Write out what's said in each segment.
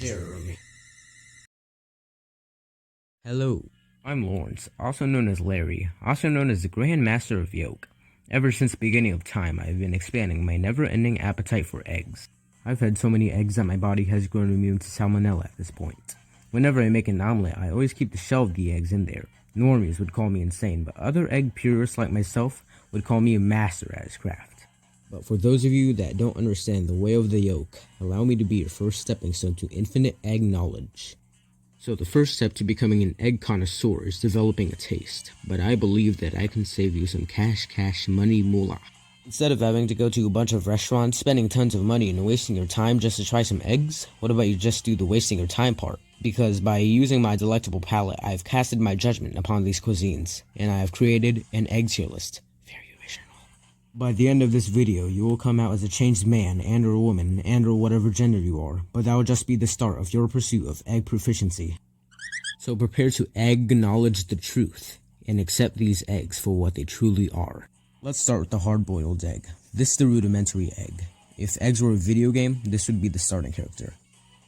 Jeremy. Hello, I'm Lawrence, also known as Larry, also known as the Grand Master of Yolk. Ever since the beginning of time, I've been expanding my never-ending appetite for eggs. I've had so many eggs that my body has grown immune to salmonella at this point. Whenever I make an omelet, I always keep the shell of the eggs in there. Normies would call me insane, but other egg purists like myself would call me a master at his craft. But for those of you that don't understand the way of the yolk, allow me to be your first stepping stone to infinite egg knowledge. So the first step to becoming an egg connoisseur is developing a taste, but I believe that I can save you some cash money moolah. Instead of having to go to a bunch of restaurants, spending tons of money and wasting your time just to try some eggs, what about you just do the wasting your time part? Because by using my delectable palate, I've casted my judgment upon these cuisines, and I have created an egg tier list. Very original. By the end of this video, you will come out as a changed man and or woman and or whatever gender you are, but that will just be the start of your pursuit of egg proficiency. So prepare to acknowledge the truth and accept these eggs for what they truly are. Let's start with the hard-boiled egg. This is the rudimentary egg. If eggs were a video game, this would be the starting character.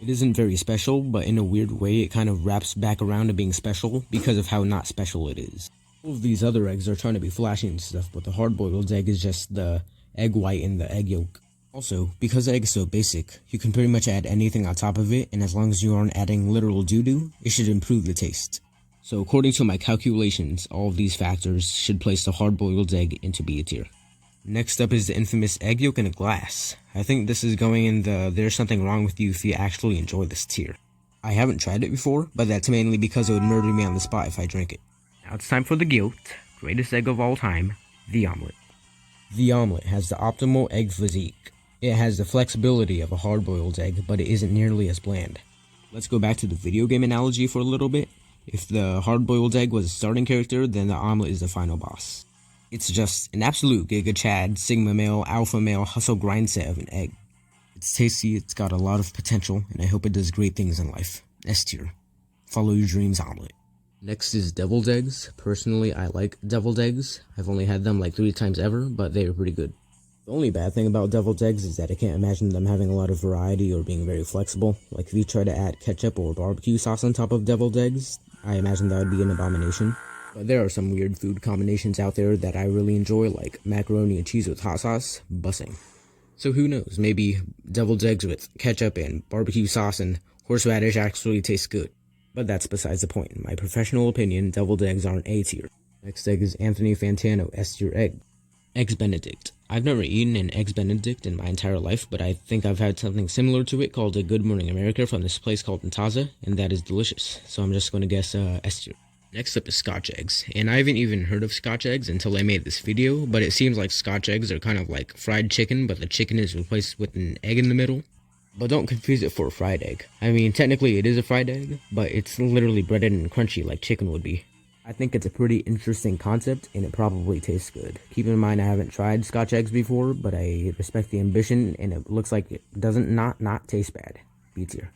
It isn't very special, but in a weird way it kind of wraps back around to being special because of how not special it is. All of these other eggs are trying to be flashy and stuff, but the hard-boiled egg is just the egg white and the egg yolk. Also, because the egg is so basic, you can pretty much add anything on top of it, and as long as you aren't adding literal doo-doo, it should improve the taste. So according to my calculations, all of these factors should place the hard-boiled egg into B tier. Next up is the infamous egg yolk in a glass. I think this is going in the there's something wrong with you if you actually enjoy this tier. I haven't tried it before, but that's mainly because it would murder me on the spot if I drank it. Now it's time for the GOAT, greatest egg of all time, the omelet. The omelet has the optimal egg physique. It has the flexibility of a hard-boiled egg, but it isn't nearly as bland. Let's go back to the video game analogy for a little bit. If the hard-boiled egg was a starting character, then the omelet is the final boss. It's just an absolute Giga Chad, Sigma male, Alpha male, hustle grind set of an egg. It's tasty, it's got a lot of potential, and I hope it does great things in life. S tier. Follow your dreams omelet. Next is deviled eggs. Personally, I like deviled eggs. I've only had them like 3 times ever, but they are pretty good. The only bad thing about deviled eggs is that I can't imagine them having a lot of variety or being very flexible. Like if you try to add ketchup or barbecue sauce on top of deviled eggs, I imagine that would be an abomination. But there are some weird food combinations out there that I really enjoy, like macaroni and cheese with hot sauce, bussing. So who knows, maybe deviled eggs with ketchup and barbecue sauce and horseradish actually taste good. But that's besides the point. In my professional opinion, deviled eggs aren't A tier. Next egg is Anthony Fantano S tier egg. Eggs Benedict. I've never eaten an Eggs Benedict in my entire life, but I think I've had something similar to it called a Good Morning America from this place called Ntaza, and that is delicious. So I'm just going to guess S tier. Next up is Scotch eggs, and I haven't even heard of Scotch eggs until I made this video, but it seems like Scotch eggs are kind of like fried chicken, but the chicken is replaced with an egg in the middle. But don't confuse it for a fried egg. I mean, technically it is a fried egg, but it's literally breaded and crunchy like chicken would be. I think it's a pretty interesting concept, and it probably tastes good. Keep in mind I haven't tried Scotch eggs before, but I respect the ambition, and it looks like it doesn't not taste bad. B tier.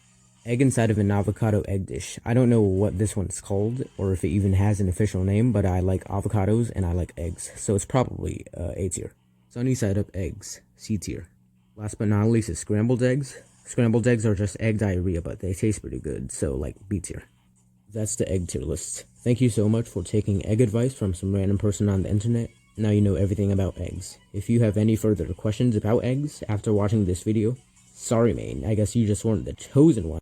Egg inside of an avocado egg dish. I don't know what this one's called, or if it even has an official name, but I like avocados and I like eggs, so it's probably A tier. Sunny side up eggs. C tier. Last but not least is scrambled eggs. Scrambled eggs are just egg diarrhea, but they taste pretty good, so like B tier. That's the egg tier list. Thank you so much for taking egg advice from some random person on the internet. Now you know everything about eggs. If you have any further questions about eggs after watching this video, sorry man, I guess you just weren't the chosen one.